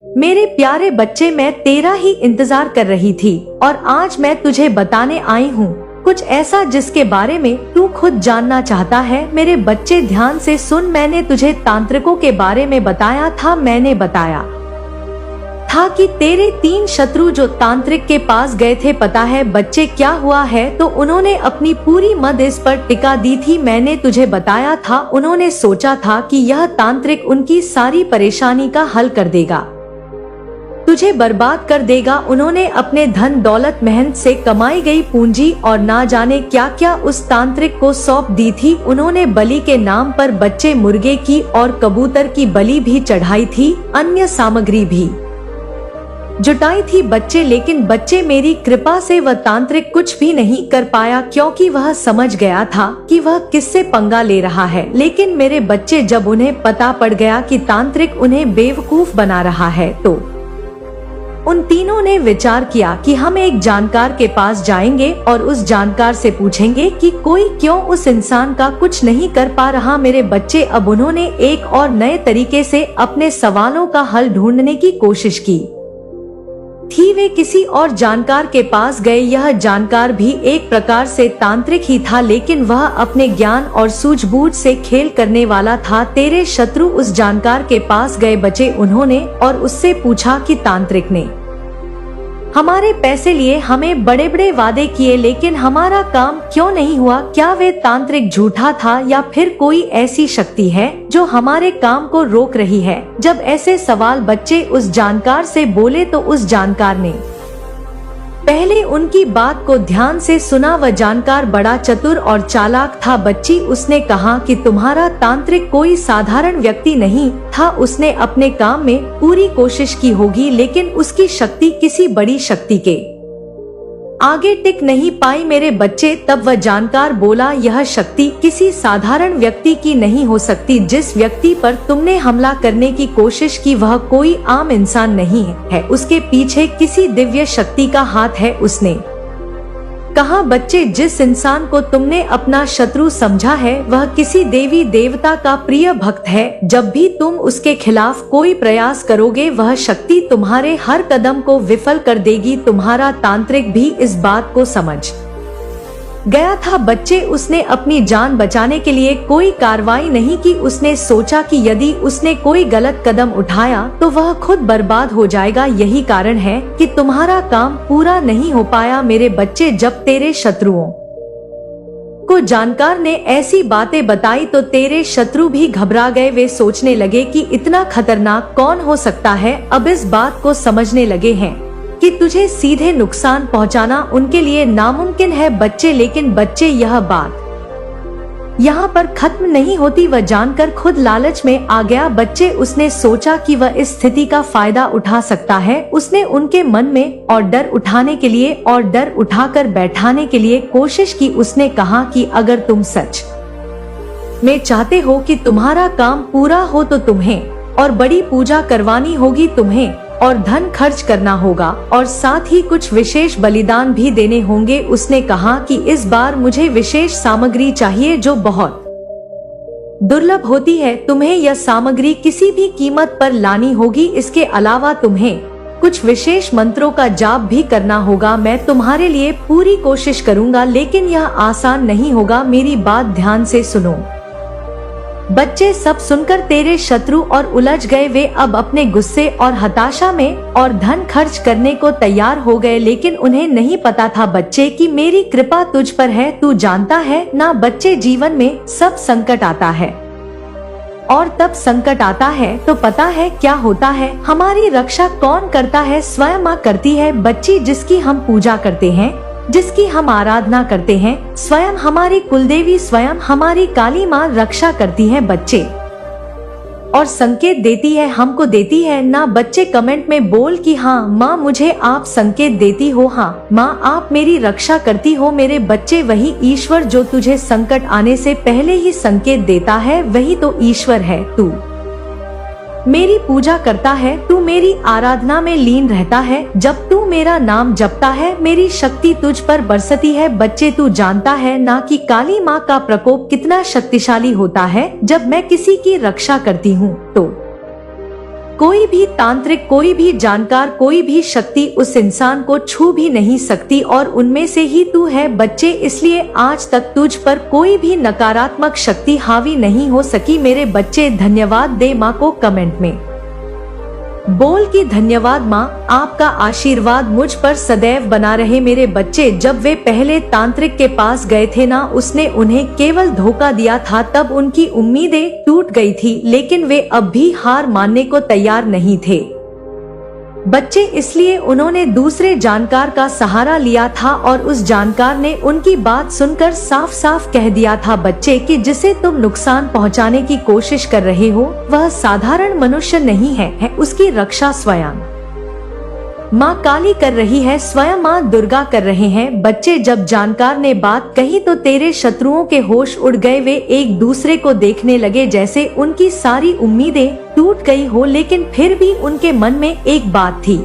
मेरे प्यारे बच्चे, मैं तेरा ही इंतजार कर रही थी और आज मैं तुझे बताने आई हूँ कुछ ऐसा जिसके बारे में तू खुद जानना चाहता है। मेरे बच्चे ध्यान से सुन, मैंने तुझे तांत्रिकों के बारे में बताया था। मैंने बताया था कि तेरे 3 शत्रु जो तांत्रिक के पास गए थे, पता है बच्चे क्या हुआ है? तो उन्होंने अपनी पूरी मद इस पर टिका दी थी। मैंने तुझे बताया था, उन्होंने सोचा था कि यह तांत्रिक उनकी सारी परेशानी का हल कर देगा, तुझे बर्बाद कर देगा। उन्होंने अपने धन दौलत, मेहनत से कमाई गई पूंजी और ना जाने क्या क्या उस तांत्रिक को सौंप दी थी। उन्होंने बलि के नाम पर बच्चे मुर्गे की और कबूतर की बलि भी चढ़ाई थी, अन्य सामग्री भी जुटाई थी बच्चे। लेकिन बच्चे, मेरी कृपा से वह तांत्रिक कुछ भी नहीं कर पाया, क्योंकि वह समझ गया था कि वह किससे पंगा ले रहा है। लेकिन मेरे बच्चे, जब उन्हें पता पड़ गया कि तांत्रिक उन्हें बेवकूफ बना रहा है, तो उन तीनों ने विचार किया कि हम एक जानकार के पास जाएंगे और उस जानकार से पूछेंगे कि कोई क्यों उस इंसान का कुछ नहीं कर पा रहा। मेरे बच्चे, अब उन्होंने एक और नए तरीके से अपने सवालों का हल ढूंढने की कोशिश की थी। वे किसी और जानकार के पास गए। यह जानकार भी एक प्रकार से तांत्रिक ही था, लेकिन वह अपने ज्ञान और सूझबूझ से खेल करने वाला था। तेरे शत्रु उस जानकार के पास गए बच्चे, उन्होंने और उससे पूछा कि तांत्रिक ने हमारे पैसे लिए, हमें बड़े बड़े वादे किए, लेकिन हमारा काम क्यों नहीं हुआ? क्या वे तांत्रिक झूठा था या फिर कोई ऐसी शक्ति है जो हमारे काम को रोक रही है? जब ऐसे सवाल बच्चे उस जानकार से बोले तो उस जानकार ने पहले उनकी बात को ध्यान से सुना। वह जानकार बड़ा चतुर और चालाक था बच्ची। उसने कहा कि तुम्हारा तांत्रिक कोई साधारण व्यक्ति नहीं था। उसने अपने काम में पूरी कोशिश की होगी, लेकिन उसकी शक्ति किसी बड़ी शक्ति के आगे टिक नहीं पाई। मेरे बच्चे, तब वह जानकार बोला, यह शक्ति किसी साधारण व्यक्ति की नहीं हो सकती। जिस व्यक्ति पर तुमने हमला करने की कोशिश की वह कोई आम इंसान नहीं है, उसके पीछे किसी दिव्य शक्ति का हाथ है। उसने कहा, बच्चे, जिस इंसान को तुमने अपना शत्रु समझा है वह किसी देवी देवता का प्रिय भक्त है। जब भी तुम उसके खिलाफ कोई प्रयास करोगे वह शक्ति तुम्हारे हर कदम को विफल कर देगी। तुम्हारा तांत्रिक भी इस बात को समझ गया था बच्चे। उसने अपनी जान बचाने के लिए कोई कार्रवाई नहीं की। उसने सोचा कि यदि उसने कोई गलत कदम उठाया तो वह खुद बर्बाद हो जाएगा। यही कारण है कि तुम्हारा काम पूरा नहीं हो पाया। मेरे बच्चे, जब तेरे शत्रुओं को जानकार ने ऐसी बातें बताई तो तेरे शत्रु भी घबरा गए। वे सोचने लगे कि इतना खतरनाक कौन हो सकता है। अब इस बात को समझने लगे हैं कि तुझे सीधे नुकसान पहुंचाना उनके लिए नामुमकिन है बच्चे। लेकिन बच्चे, यह बात यहाँ पर खत्म नहीं होती। वह जानकर खुद लालच में आ गया बच्चे। उसने सोचा कि वह इस स्थिति का फायदा उठा सकता है। उसने उनके मन में और डर उठाने के लिए और डर उठाकर बैठाने के लिए कोशिश की। उसने कहा कि अगर तुम सच में चाहते हो कि तुम्हारा काम पूरा हो तो तुम्हें और बड़ी पूजा करवानी होगी, तुम्हें और धन खर्च करना होगा और साथ ही कुछ विशेष बलिदान भी देने होंगे। उसने कहा कि इस बार मुझे विशेष सामग्री चाहिए जो बहुत दुर्लभ होती है। तुम्हें यह सामग्री किसी भी कीमत पर लानी होगी। इसके अलावा तुम्हें कुछ विशेष मंत्रों का जाप भी करना होगा। मैं तुम्हारे लिए पूरी कोशिश करूंगा, लेकिन यह आसान नहीं होगा। मेरी बात ध्यान से सुनो बच्चे। सब सुनकर तेरे शत्रु और उलझ गए। वे अब अपने गुस्से और हताशा में और धन खर्च करने को तैयार हो गए, लेकिन उन्हें नहीं पता था बच्चे कि मेरी कृपा तुझ पर है। तू जानता है ना बच्चे, जीवन में सब संकट आता है और तब संकट आता है तो पता है क्या होता है? हमारी रक्षा कौन करता है? स्वयं माँ करती है बच्ची, जिसकी हम पूजा करते हैं, जिसकी हम आराधना करते हैं। स्वयं हमारी कुलदेवी, स्वयं हमारी काली माँ रक्षा करती है बच्चे और संकेत देती है, हमको देती है ना बच्चे। कमेंट में बोल कि हाँ माँ, मुझे आप संकेत देती हो। हाँ माँ, आप मेरी रक्षा करती हो। मेरे बच्चे, वही ईश्वर जो तुझे संकट आने से पहले ही संकेत देता है, वही तो ईश्वर है। तू मेरी पूजा करता है, तू मेरी आराधना में लीन रहता है। जब तू मेरा नाम जपता है मेरी शक्ति तुझ पर बरसती है। बच्चे, तू जानता है ना कि काली माँ का प्रकोप कितना शक्तिशाली होता है। जब मैं किसी की रक्षा करती हूँ तो कोई भी तांत्रिक, कोई भी जानकार, कोई भी शक्ति उस इंसान को छू भी नहीं सकती और उनमें से ही तू है बच्चे। इसलिए आज तक तुझ पर कोई भी नकारात्मक शक्ति हावी नहीं हो सकी मेरे बच्चे। धन्यवाद दे माँ को कमेंट में बोल कि धन्यवाद माँ, आपका आशीर्वाद मुझ पर सदैव बना रहे मेरे बच्चे। जब वे पहले तांत्रिक के पास गए थे ना, उसने उन्हें केवल धोखा दिया था, तब उनकी उम्मीदें टूट गई थी, लेकिन वे अब भी हार मानने को तैयार नहीं थे बच्चे। इसलिए उन्होंने दूसरे जानकार का सहारा लिया था और उस जानकार ने उनकी बात सुनकर साफ साफ कह दिया था बच्चे कि जिसे तुम नुकसान पहुंचाने की कोशिश कर रहे हो वह साधारण मनुष्य नहीं है उसकी रक्षा स्वयं माँ काली कर रही है, स्वयं माँ दुर्गा कर रहे हैं बच्चे। जब जानकार ने बात कही तो तेरे शत्रुओं के होश उड़ गए। वे एक दूसरे को देखने लगे जैसे उनकी सारी उम्मीदें टूट गई हो, लेकिन फिर भी उनके मन में एक बात थी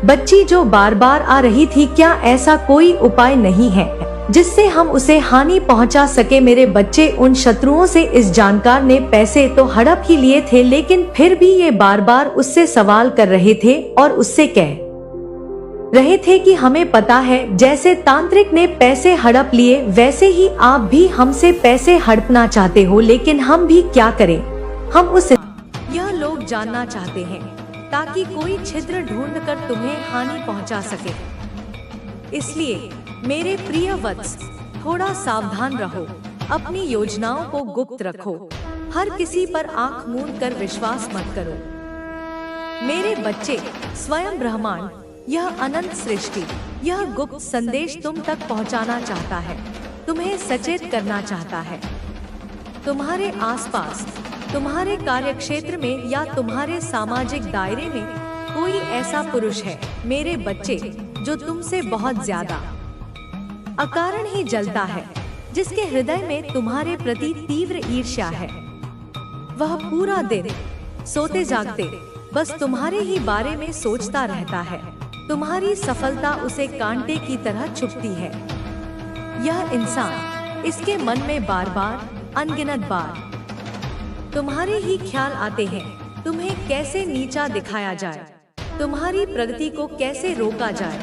बच्ची जो बार बार आ रही थी, क्या ऐसा कोई उपाय नहीं है जिससे हम उसे हानि पहुंचा सके मेरे बच्चे। उन शत्रुओं से इस जानकार ने पैसे तो हड़प ही लिए थे, लेकिन फिर भी ये बार बार उससे सवाल कर रहे थे और उससे कह रहे थे कि हमें पता है जैसे तांत्रिक ने पैसे हड़प लिए वैसे ही आप भी हमसे पैसे हड़पना चाहते हो, लेकिन हम भी क्या करें, हम उस यह लोग जानना चाहते हैं ताकि कोई छिद्र ढूंढकर तुम्हें हानि पहुंचा सके। इसलिए मेरे प्रिय वत्स, थोड़ा सावधान रहो, अपनी योजनाओं को गुप्त रखो, हर किसी पर आंख मूंद कर विश्वास मत करो मेरे बच्चे। स्वयं ब्रह्मांड, यह अनंत सृष्टि, यह गुप्त संदेश तुम तक पहुंचाना चाहता है, तुम्हें सचेत करना चाहता है। तुम्हारे आसपास, तुम्हारे कार्यक्षेत्र में या तुम्हारे सामाजिक दायरे में कोई ऐसा पुरुष है मेरे बच्चे जो तुमसे बहुत ज्यादा अकारण ही जलता है, जिसके हृदय में तुम्हारे प्रति तीव्र ईर्ष्या है। वह पूरा दिन सोते जागते बस तुम्हारे ही बारे में सोचता रहता है। तुम्हारी सफलता उसे कांटे की तरह चुभती है। यह इंसान, इसके मन में बार बार अनगिनत बार तुम्हारे ही ख्याल आते हैं, तुम्हें कैसे नीचा दिखाया जाए, तुम्हारी प्रगति को कैसे रोका जाए,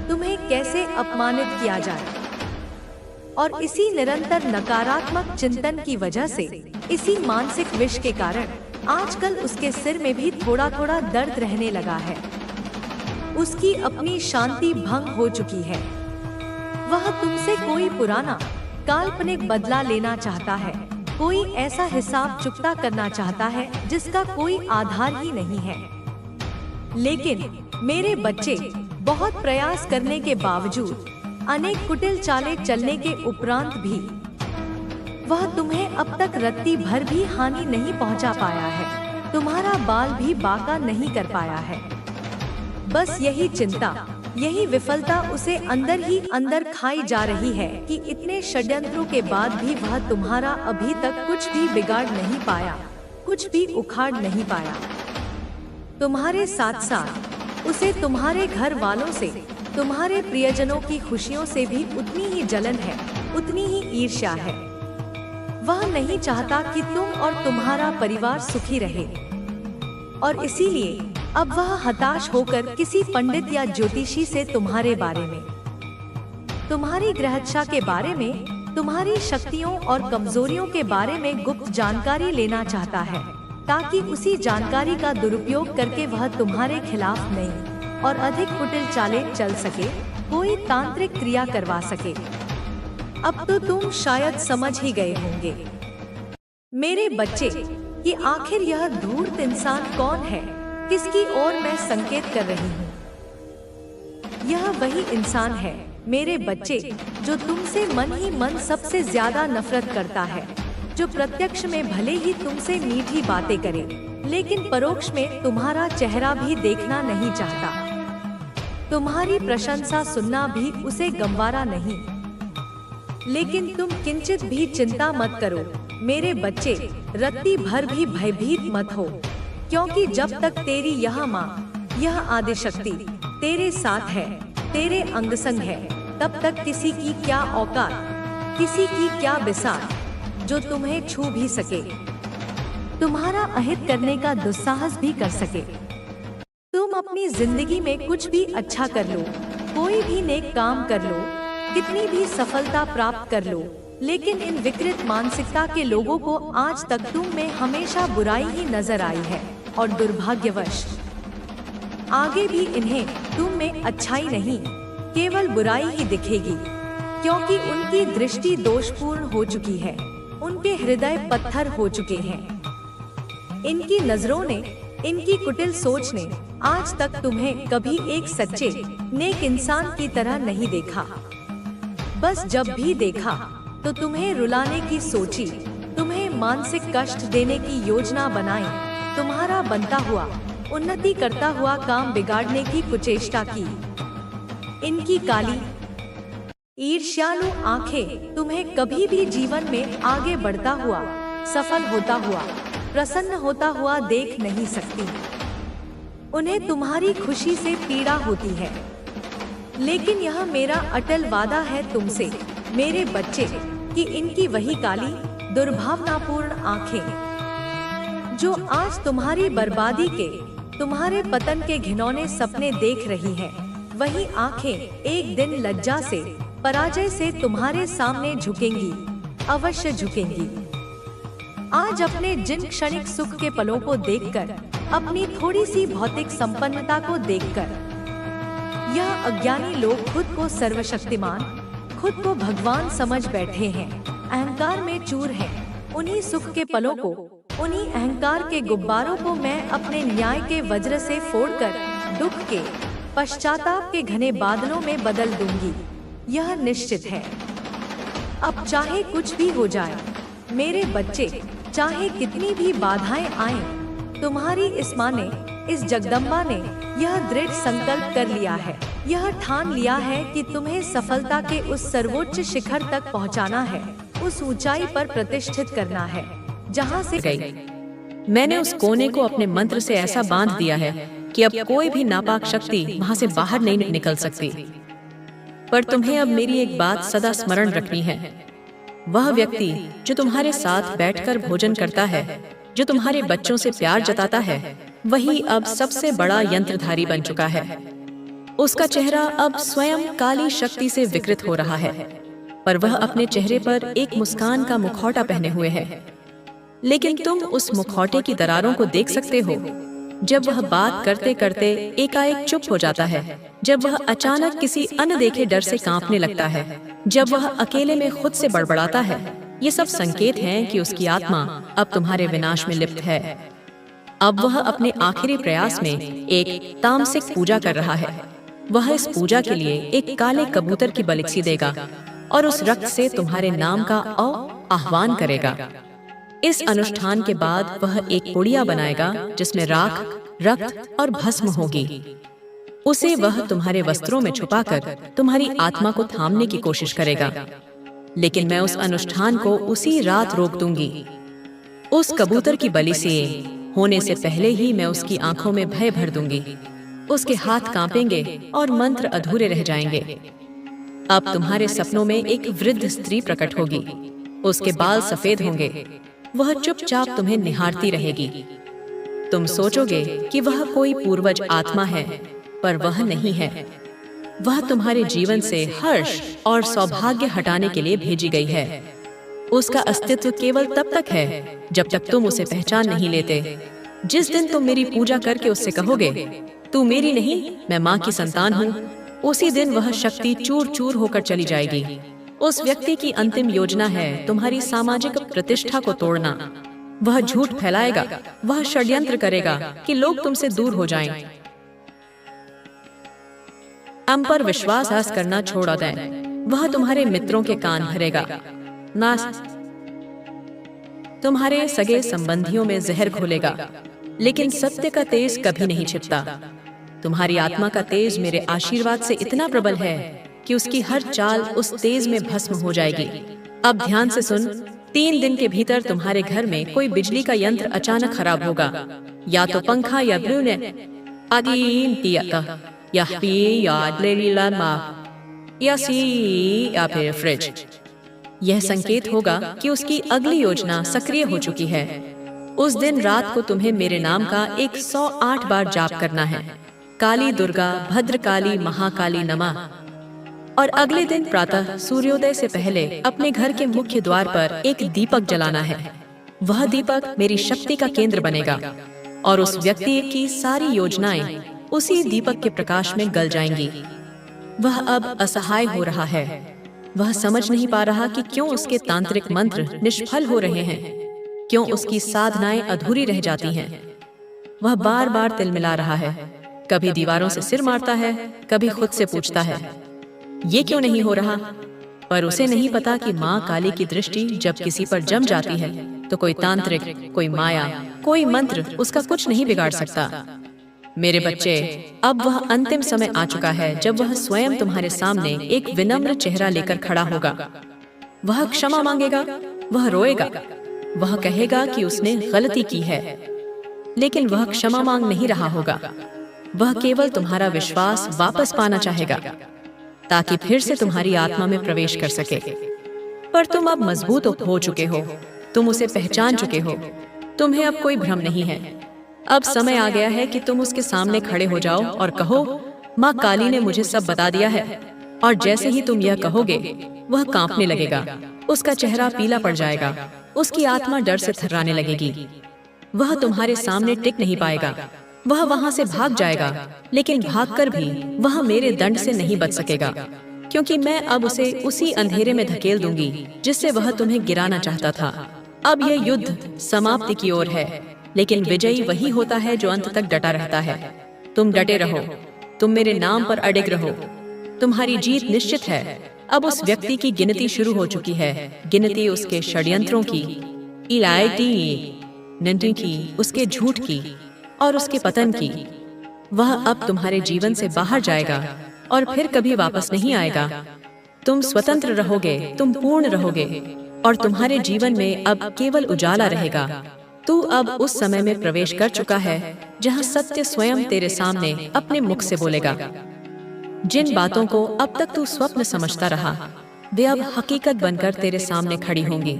तुम्हें कैसे अपमानित किया जाए। और इसी निरंतर नकारात्मक चिंतन की वजह से, इसी मानसिक विष के कारण आजकल उसके सिर में भी थोड़ा थोड़ा दर्द रहने लगा है। उसकी अपनी शांति भंग हो चुकी है। वह तुमसे कोई पुराना काल्पनिक बदला लेना चाहता है, कोई ऐसा हिसाब चुकता करना चाहता है जिसका कोई आधार ही नहीं है। लेकिन मेरे बच्चे, बहुत प्रयास करने के बावजूद, अनेक कुटिल चालें चलने के उपरांत भी वह तुम्हें अब तक रत्ती भर भी हानि नहीं पहुंचा पाया है, तुम्हारा बाल भी बांका नहीं कर पाया है। बस यही चिंता, यही विफलता उसे अंदर ही अंदर खाई जा रही है कि इतने षड्यंत्रों के बाद भी वह तुम्हारा अभी तक कुछ भी बिगाड़ नहीं पाया, कुछ भी उखाड़ नहीं पाया। तुम्हारे साथ साथ उसे तुम्हारे घर वालों से, तुम्हारे प्रियजनों की खुशियों से भी उतनी ही जलन है, उतनी ही ईर्ष्या है। वह नहीं चाहता कि तुम और तुम्हारा परिवार सुखी रहे, और इसीलिए अब वह हताश होकर किसी पंडित या ज्योतिषी से तुम्हारे बारे में, तुम्हारी ग्रहदशा के बारे में, तुम्हारी शक्तियों और कमजोरियों के बारे में गुप्त जानकारी लेना चाहता है, ताकि उसी जानकारी का दुरुपयोग करके वह तुम्हारे खिलाफ नई और अधिक कुटिल चालें चल सके, कोई तांत्रिक क्रिया करवा सके। अब तो तुम शायद समझ ही गए होंगे मेरे बच्चे कि आखिर यह धूर्त इंसान कौन है, किसकी ओर मैं संकेत कर रही हूँ। यह वही इंसान है मेरे बच्चे जो तुमसे मन ही मन सबसे ज्यादा नफरत करता है, जो प्रत्यक्ष में भले ही तुमसे मीठी बातें करे, लेकिन परोक्ष में तुम्हारा चेहरा भी देखना नहीं चाहता। तुम्हारी प्रशंसा सुनना भी उसे गंवारा नहीं। लेकिन तुम किंचित भी चिंता मत करो मेरे बच्चे, रत्ती भर भी भयभीत मत हो, क्योंकि जब तक तेरी यह माँ, यह आदिशक्ति तेरे साथ है, तेरे अंग संग है, तब तक किसी की क्या औकात, किसी की क्या बिसात जो तुम्हें छू भी सके। तुम्हारा अहित करने का दुस्साहस भी कर सके। तुम अपनी जिंदगी में कुछ भी अच्छा कर लो, कोई भी नेक काम कर लो, कितनी भी सफलता प्राप्त कर लो, लेकिन इन विकृत मानसिकता के लोगों को आज तक तुम में हमेशा बुराई ही नजर आई है और दुर्भाग्यवश आगे भी इन्हें तुम में अच्छाई नहीं, केवल बुराई ही दिखेगी, क्योंकि उनकी दृष्टि दोषपूर्ण हो चुकी है, उनके हृदय पत्थर हो चुके हैं। इनकी नजरों ने, इनकी कुटिल सोच ने आज तक तुम्हें कभी एक सच्चे नेक इंसान की तरह नहीं देखा। बस जब भी देखा तो तुम्हें रुलाने की सोची, तुम्हें मानसिक कष्ट देने की योजना बनाई, तुम्हारा बनता हुआ, उन्नति करता हुआ काम बिगाड़ने की कुचेष्टा की। इनकी काली ईर्ष्यालु आंखें तुम्हें कभी भी जीवन में आगे बढ़ता हुआ, सफल होता हुआ, प्रसन्न होता हुआ देख नहीं सकती। उन्हें तुम्हारी खुशी से पीड़ा होती है। लेकिन यह मेरा अटल वादा है तुमसे, मेरे बच्चे, कि इनकी वही काली दुर्भावनापूर्ण आंखें जो आज तुम्हारी बर्बादी के, तुम्हारे पतन के घिनौने सपने देख रही हैं, वही आंखें एक दिन लज्जा से, पराजय से तुम्हारे सामने झुकेंगी, अवश्य झुकेंगी। आज अपने जिन क्षणिक सुख के पलों को देखकर, अपनी थोड़ी सी भौतिक संपन्नता को देखकर, यह अज्ञानी लोग खुद को सर्वशक्तिमान, खुद को भगवान समझ बैठे हैं, अहंकार में चूर हैं। उन्हीं सुख के पलों को, उन्हीं अहंकार के गुब्बारों को मैं अपने न्याय के वज्र से फोड़कर दुख के, पश्चाताप के घने बादलों में बदल दूंगी, यह निश्चित है। अब चाहे कुछ भी हो जाए मेरे बच्चे, चाहे कितनी भी बाधाएं आएं, तुम्हारी इस माँ ने, इस जगदम्बा ने यह दृढ़ संकल्प कर लिया है, यह ठान लिया है कि तुम्हें सफलता के उस सर्वोच्च शिखर तक पहुंचाना है, उस ऊंचाई पर प्रतिष्ठित करना है जहां से गई। मैंने उस कोने को अपने मंत्र से ऐसा बांध दिया है कि अब कोई भी नापाक शक्ति वहां से बाहर नहीं निकल सकती। पर तुम्हें अब मेरी एक बात सदा स्मरण रखनी है। वह व्यक्ति जो तुम्हारे साथ बैठकर भोजन करता है, जो तुम्हारे बच्चों से प्यार जताता है, वही अब सबसे बड़ा यंत्रधारी बन चुका है। उसका चेहरा अब स्वयं काली शक्ति से विकृत हो रहा है, पर वह अपने चेहरे पर एक मुस्कान का मुखौटा पहने हुए है। लेकिन तुम उस मुखौटे की दरारों को देख सकते हो। जब वह बात करते करते एकाएक चुप हो जाता है, जब वह अचानक किसी अनदेखे डर से कांपने लगता है, जब वह अकेले में खुद से बड़बड़ाता है, ये सब संकेत हैं कि उसकी आत्मा अब तुम्हारे विनाश में लिप्त है। अब वह अपने आखिरी प्रयास में एक तामसिक पूजा कर रहा है। वह इस पूजा के लिए एक काले कबूतर की बलिक्सी देगा और उस रक्त से तुम्हारे नाम का आह्वान करेगा। इस अनुष्ठान के बाद वह एक पुड़िया बनाएगा जिसमें राख, रक्त और भस्म होगी। उसे वह तुम्हारे वस्त्रों में छुपाकर तुम्हारी आत्मा को थामने की कोशिश करेगा, लेकिन मैं उस अनुष्ठान को उसी रात रोक दूंगी। उस कबूतर की बलि से होने से पहले ही मैं उसकी आंखों में भय भर दूंगी। उसके हाथ कांपेंगे और मंत्र अधूरे रह जाएंगे। अब तुम्हारे सपनों में एक वृद्ध स्त्री प्रकट होगी। उसके बाल सफेद होंगे। वह चुपचाप तुम्हें निहारती रहेगी। तुम सोचोगे कि वह कोई पूर्वज आत्मा है, पर वह नहीं है। वह तुम्हारे जीवन से हर्ष और सौभाग्य हटाने के लिए भेजी गई है। उसका अस्तित्व केवल तब तक है जब तक तुम उसे पहचान नहीं लेते। जिस दिन तुम मेरी पूजा करके उससे कहोगे, तू मेरी नहीं, मैं माँ की संतान हूँ, उसी दिन वह शक्ति चूर चूर होकर चली जाएगी। उस व्यक्ति की अंतिम योजना है तुम्हारी सामाजिक प्रतिष्ठा को तोड़ना। वह झूठ फैलाएगा, वह षड्यंत्र करेगा कि लोग तुमसे दूर हो जाएं। हम पर विश्वास करना छोड़ दें। वह तुम्हारे मित्रों के कान भरेगा, तुम्हारे सगे संबंधियों में जहर घोलेगा, लेकिन सत्य का तेज कभी नहीं छिपता। तुम्हारी आत्मा का तेज मेरे आशीर्वाद से इतना प्रबल है कि उसकी हर चाल उस तेज में भस्म हो जाएगी। अब ध्यान से सुन, 3 दिन के भीतर तुम्हारे घर में कोई बिजली का यंत्र अचानक खराब होगा, या तो पंखा या या फिर फ्रिज। यह संकेत होगा कि उसकी अगली योजना सक्रिय हो चुकी है। उस दिन रात को तुम्हें मेरे नाम का 108 बार जाप करना है, काली दुर्गा भद्रकाली महाकाली नमः। और अगले दिन प्रातः सूर्योदय से पहले अपने घर के मुख्य द्वार पर एक दीपक जलाना है। वह दीपक मेरी शक्ति का केंद्र बनेगा और उस व्यक्ति की सारी योजनाएं उसी दीपक के प्रकाश में गल जाएंगी। वह अब असहाय हो रहा है। वह समझ नहीं पा रहा कि क्यों उसके तांत्रिक मंत्र निष्फल हो रहे हैं, क्यों उसकी साधनाएं अधूरी रह जाती हैं। वह बार बार तिलमिला रहा है, कभी दीवारों से सिर मारता है, कभी खुद से पूछता है ये क्यों नहीं हो रहा। पर उसे नहीं पता कि माँ काली की दृष्टि जब किसी पर जम जाती है तो कोई तांत्रिक, कोई माया, कोई मंत्र उसका कुछ नहीं बिगाड़ सकता। मेरे बच्चे, अब वह अंतिम समय आ चुका है जब वह स्वयं तुम्हारे सामने एक विनम्र चेहरा लेकर खड़ा होगा। वह क्षमा मांगेगा, वह रोएगा, वह कहेगा कि उसने गलती की है, लेकिन वह क्षमा मांग नहीं रहा होगा। वह केवल तुम्हारा विश्वास वापस पाना चाहेगा ताकि फिर से तुम्हारी आत्मा में प्रवेश कर सके। पर तुम अब मजबूत हो चुके हो, तुम उसे पहचान चुके हो, तुम्हें अब कोई भ्रम नहीं है। अब समय आ गया है कि तुम उसके सामने खड़े हो जाओ और कहो, माँ काली ने मुझे सब बता दिया है। और जैसे ही तुम यह कहोगे, वह कांपने लगेगा, उसका चेहरा पीला पड़ जाएगा, उसकी आत्मा डर से थर्राने लगेगी। वह तुम्हारे सामने टिक नहीं पाएगा, वह वहां से भाग जाएगा, लेकिन भागकर भी वह मेरे दंड से नहीं बच सकेगा, क्योंकि मैं अब उसे उसी अंधेरे में धकेल दूंगी जिससे वह तुम्हें गिराना चाहता था। अब यह युद्ध समाप्ति की ओर है, लेकिन विजयी वही होता है जो अंत तक डटा रहता है। तुम डटे रहो, तुम मेरे नाम पर अडिग रहो, तुम्हारी जीत निश्चित है। अब उस व्यक्ति की गिनती शुरू हो चुकी है, गिनती उसके षड्यंत्रों की, इलायती नंटी की, उसके झूठ की और उसके पतन की। वह अब तुम्हारे जीवन से बाहर जाएगा और फिर कभी वापस नहीं आएगा। तुम स्वतंत्र रहोगे, तुम पूर्ण रहोगे और तुम्हारे जीवन में अब केवल उजाला रहेगा। तू अब उस समय में प्रवेश कर चुका है जहां सत्य स्वयं तेरे सामने अपने मुख से बोलेगा। जिन बातों को अब तक तू स्वप्न समझता रहा, वे अब हकीकत बनकर तेरे सामने खड़ी होंगी।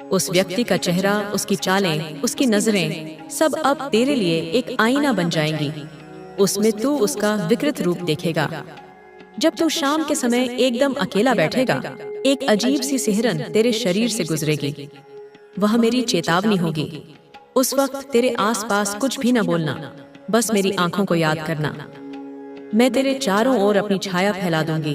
उस व्यक्ति का चेहरा, उसकी चालें, उसकी नजरें सब अब तेरे लिए एक आईना बन जाएंगी। उसमें तू उसका विकृत रूप देखेगा। जब तू शाम के समय एकदम अकेला बैठेगा, एक अजीब सी सिहरन तेरे शरीर से गुजरेगी। वह मेरी चेतावनी होगी। उस वक्त तेरे आसपास कुछ भी न बोलना, बस मेरी आंखों को याद करना। मैं तेरे चारों ओर अपनी छाया फैला दूंगी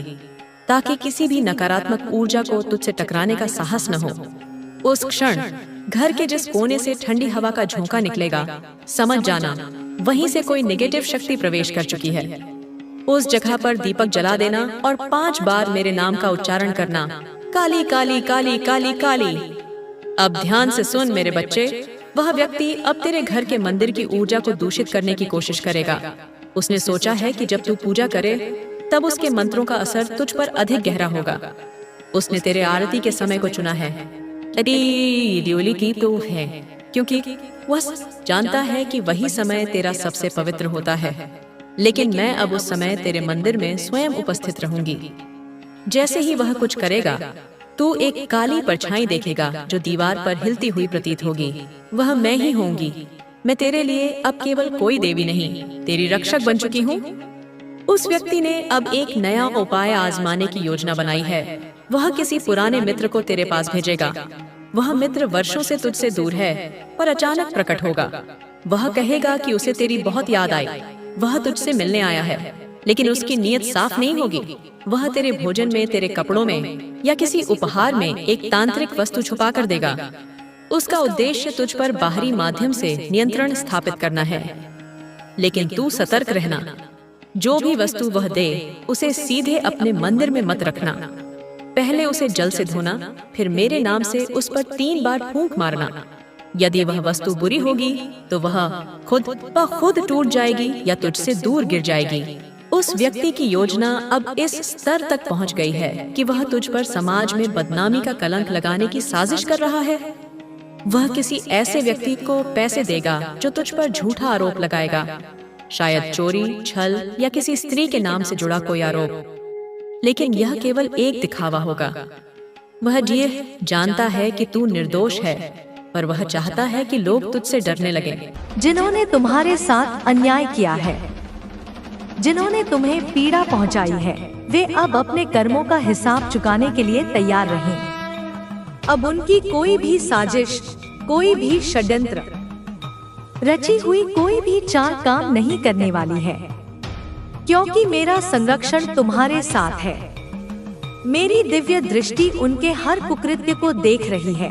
ताकि किसी भी नकारात्मक ऊर्जा को तुझसे टकराने का साहस न हो। उस क्षण घर के जिस कोने से ठंडी हवा का झोंका निकलेगा, समझ जाना वहीं से कोई नेगेटिव शक्ति प्रवेश कर चुकी है। उस जगह पर दीपक जला देना और 5 बार मेरे नाम का उच्चारण करना, काली काली काली काली काली। अब ध्यान से सुन मेरे बच्चे, वह व्यक्ति अब तेरे घर के मंदिर की ऊर्जा को दूषित करने की कोशिश करेगा। उसने सोचा है कि जब तू पूजा करे तब उसके मंत्रों का असर तुझ पर अधिक गहरा होगा। उसने तेरे आरती के समय को चुना है, दियोली की तो है, क्योंकि वह जानता है कि वही समय तेरा सबसे पवित्र होता है। लेकिन मैं अब उस समय तेरे मंदिर में स्वयं उपस्थित रहूंगी। जैसे ही वह कुछ करेगा, तू एक काली परछाई देखेगा जो दीवार पर हिलती हुई प्रतीत होगी। वह मैं ही होंगी। मैं तेरे लिए अब केवल कोई देवी नहीं, तेरी रक्षक बन चुकी हूँ। उस व्यक्ति ने अब एक नया उपाय आजमाने की योजना बनाई है। वह किसी पुराने मित्र को तेरे पास भेजेगा। वह मित्र वर्षों से तुझसे दूर है, पर अचानक प्रकट होगा। वह कहेगा कि उसे तेरी बहुत याद आई। वह तुझसे मिलने आया है, लेकिन उसकी नीयत साफ नहीं होगी। वह तेरे भोजन में, तेरे कपड़ों में या किसी उपहार में एक तांत्रिक वस्तु छुपा कर देगा। उसका उद्देश्य तुझ पर बाहरी माध्यम से नियंत्रण स्थापित करना है। लेकिन तू सतर्क रहना। जो भी वस्तु वह दे, उसे सीधे अपने मंदिर में मत रखना। पहले उसे जल से धोना, फिर मेरे नाम से उस पर 3 बार फूंक मारना। यदि वह वस्तु बुरी होगी तो वह खुद टूट जाएगी या तुझसे दूर गिर जाएगी। उस व्यक्ति की योजना अब इस स्तर तक पहुंच गई है कि वह तुझ पर समाज में बदनामी का कलंक लगाने की साजिश कर रहा है। वह किसी ऐसे व्यक्ति को पैसे देगा जो तुझ पर झूठा आरोप लगाएगा, शायद चोरी, छल या किसी स्त्री के नाम से जुड़ा कोई आरोप। लेकिन यह केवल एक दिखावा होगा। वह ये जानता है कि तू निर्दोष है, पर वह चाहता है कि लोग तुझसे डरने लगें। जिन्होंने तुम्हारे साथ अन्याय किया है, जिन्होंने तुम्हें पीड़ा पहुंचाई है, वे अब अपने कर्मों का हिसाब चुकाने के लिए तैयार रहें। अब उनकी कोई भी साजिश, कोई भी षड्यंत्र, रची हुई कोई भी चाल काम नहीं करने वाली है, क्योंकि मेरा संरक्षण तुम्हारे साथ है। मेरी दिव्य दृष्टि उनके हर कुकृत्य को देख रही है।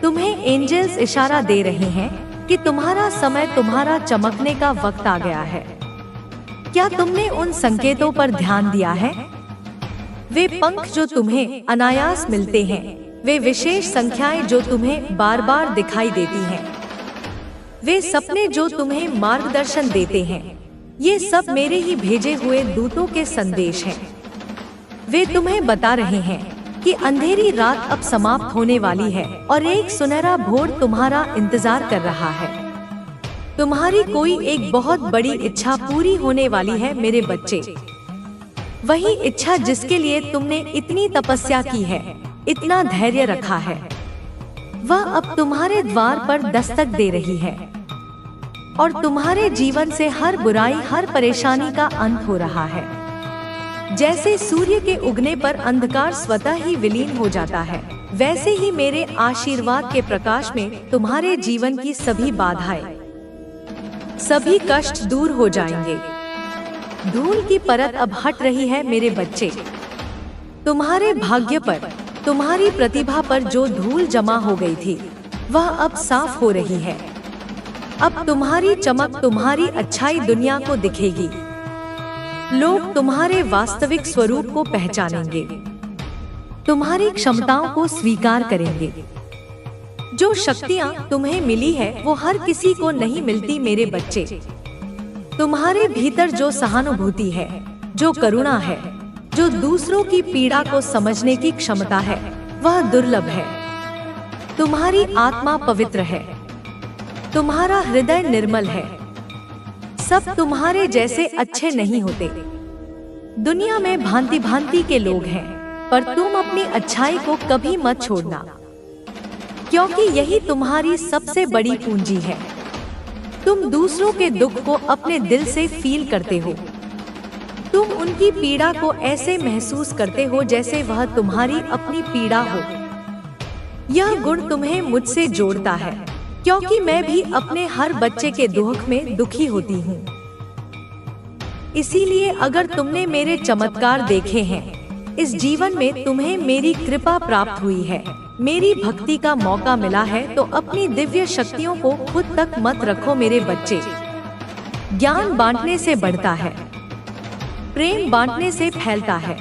तुम्हें एंजल्स इशारा दे रहे हैं कि तुम्हारा समय, तुम्हारा चमकने का वक्त आ गया है। क्या तुमने उन संकेतों पर ध्यान दिया है? वे पंख जो तुम्हें अनायास मिलते हैं, वे विशेष संख्याएं जो तुम्हें बार बार दिखाई देती हैं, वे सपने जो तुम्हें मार्गदर्शन देते हैं, ये सब मेरे ही भेजे हुए दूतों के संदेश हैं। वे तुम्हें बता रहे हैं कि अंधेरी रात अब समाप्त होने वाली है और एक सुनहरा भोर तुम्हारा इंतजार कर रहा है। तुम्हारी कोई एक बहुत बड़ी इच्छा पूरी होने वाली है मेरे बच्चे। वही इच्छा जिसके लिए तुमने इतनी तपस्या की है, इतना धैर्य रखा है, वह अब तुम्हारे द्वार पर दस्तक दे रही है और तुम्हारे जीवन से हर बुराई, हर परेशानी का अंत हो रहा है। जैसे सूर्य के उगने पर अंधकार स्वतः ही विलीन हो जाता है, वैसे ही मेरे आशीर्वाद के प्रकाश में तुम्हारे जीवन की सभी बाधाएं, सभी कष्ट दूर हो जाएंगे। धूल की परत अब हट रही है मेरे बच्चे। तुम्हारे भाग्य पर, तुम्हारी प्रतिभा पर जो धूल जमा हो गई थी, वह अब साफ हो रही है। अब तुम्हारी चमक, तुम्हारी अच्छाई दुनिया को दिखेगी। लोग तुम्हारे वास्तविक स्वरूप को पहचानेंगे, तुम्हारी क्षमताओं को स्वीकार करेंगे। जो शक्तियां तुम्हें मिली है वो हर किसी को नहीं मिलती मेरे बच्चे। तुम्हारे भीतर जो सहानुभूति है, जो करुणा है, जो दूसरों की पीड़ा को समझने की क्षमता है, वह दुर्लभ है। तुम्हारी आत्मा पवित्र है, तुम्हारा हृदय निर्मल है। सब तुम्हारे जैसे अच्छे नहीं होते। दुनिया में भांति भांति के लोग हैं, पर तुम अपनी अच्छाई को कभी मत छोड़ना, क्योंकि यही तुम्हारी सबसे बड़ी पूंजी है। तुम दूसरों के दुख को अपने दिल से फील करते हो। तुम उनकी पीड़ा को ऐसे महसूस करते हो जैसे वह तुम्हारी अपनी पीड़ा हो। यह गुण तुम्हें मुझसे जोड़ता है, क्योंकि मैं भी अपने हर बच्चे के दुख में दुखी होती हूँ। इसीलिए अगर तुमने मेरे चमत्कार देखे हैं, इस जीवन में तुम्हें मेरी कृपा प्राप्त हुई है, मेरी भक्ति का मौका मिला है, तो अपनी दिव्य शक्तियों को खुद तक मत रखो मेरे बच्चे। ज्ञान बांटने से बढ़ता है, प्रेम बांटने से फैलता है।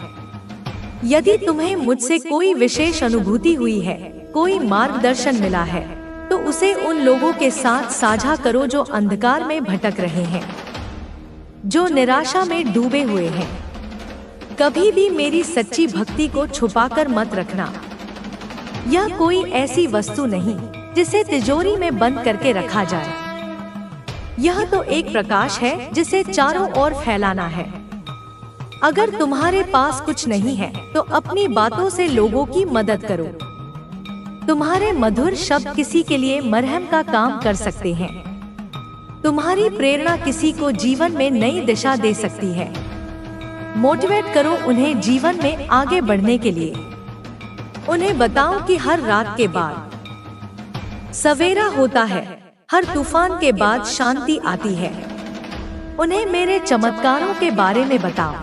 यदि तुम्हें मुझसे कोई विशेष अनुभूति हुई है, कोई मार्गदर्शन मिला है, तो उसे उन लोगों के साथ साझा करो जो अंधकार में भटक रहे हैं, जो निराशा में डूबे हुए हैं। कभी भी मेरी सच्ची भक्ति को छुपाकर मत रखना। यह कोई ऐसी वस्तु नहीं जिसे तिजोरी में बंद करके रखा जाए। यह तो एक प्रकाश है जिसे चारों ओर फैलाना है। अगर तुम्हारे पास कुछ नहीं है, तो अपनी बातों से लोगों की मदद करो। तुम्हारे मधुर शब्द किसी के लिए मरहम का काम कर सकते हैं। तुम्हारी प्रेरणा किसी को जीवन में नई दिशा दे सकती है। मोटिवेट करो उन्हें जीवन में आगे बढ़ने के लिए। उन्हें बताओ कि हर रात के बाद सवेरा होता है, हर तूफान के बाद शांति आती है। उन्हें मेरे चमत्कारों के बारे में बताओ।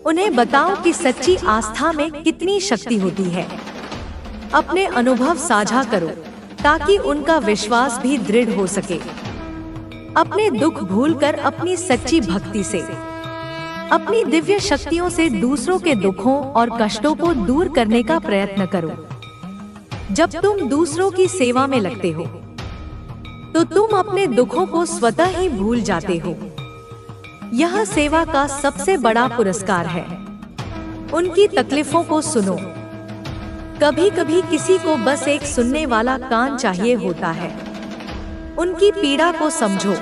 उन्हें बताओ कि सच्ची आस्था में कितनी शक्ति होती है। अपने अनुभव साझा करो ताकि उनका विश्वास भी दृढ़ हो सके। अपने दुख भूलकर अपनी सच्ची भक्ति से, अपनी दिव्य शक्तियों से दूसरों के दुखों और कष्टों को दूर करने का प्रयत्न करो। जब तुम दूसरों की सेवा में लगते हो, तो तुम अपने दुखों को स्वतः ही भूल जाते हो। यह सेवा का सबसे बड़ा पुरस्कार है। उनकी तकलीफों को सुनो। कभी कभी किसी को बस एक सुनने वाला कान चाहिए होता है। उनकी पीड़ा को समझो,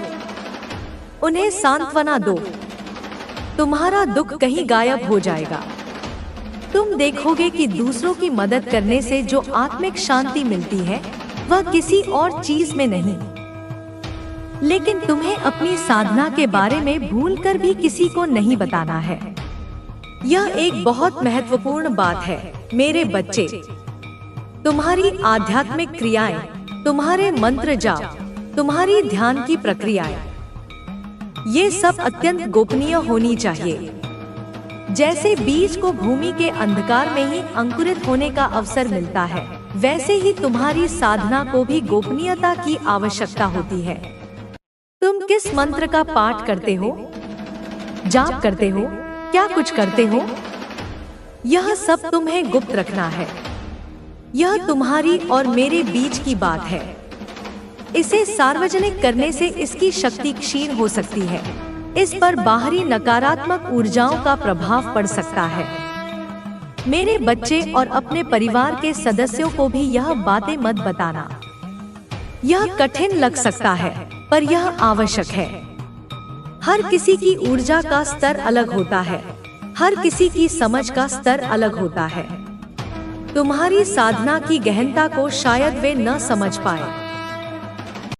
उन्हें सांत्वना दो। तुम्हारा दुख कहीं गायब हो जाएगा। तुम देखोगे कि दूसरों की मदद करने से जो आत्मिक शांति मिलती है वह किसी और चीज में नहीं। लेकिन तुम्हें अपनी साधना के बारे में भूलकर भी किसी को नहीं बताना है। यह एक बहुत महत्वपूर्ण बात है मेरे बच्चे। तुम्हारी आध्यात्मिक क्रियाएं, तुम्हारे मंत्र जाप, तुम्हारी ध्यान की प्रक्रियाएं, ये सब अत्यंत गोपनीय होनी चाहिए। जैसे बीज को भूमि के अंधकार में ही अंकुरित होने का अवसर मिलता है, वैसे ही तुम्हारी साधना को भी गोपनीयता की आवश्यकता होती है। तुम किस मंत्र का पाठ करते हो, जाप करते हो, क्या कुछ करते हो, यह सब तुम्हें गुप्त रखना है। यह तुम्हारी और मेरे बीच की बात है। इसे सार्वजनिक करने से इसकी शक्ति क्षीण हो सकती है। इस पर बाहरी नकारात्मक ऊर्जाओं का प्रभाव पड़ सकता है। मेरे बच्चे और अपने परिवार के सदस्यों को भी यह बातें मत बताना। यह कठिन लग सकता है, पर यह आवश्यक है। हर किसी की ऊर्जा का स्तर अलग होता है, हर किसी की समझ का स्तर अलग होता है। तुम्हारी साधना की गहनता को शायद वे न समझ पाए,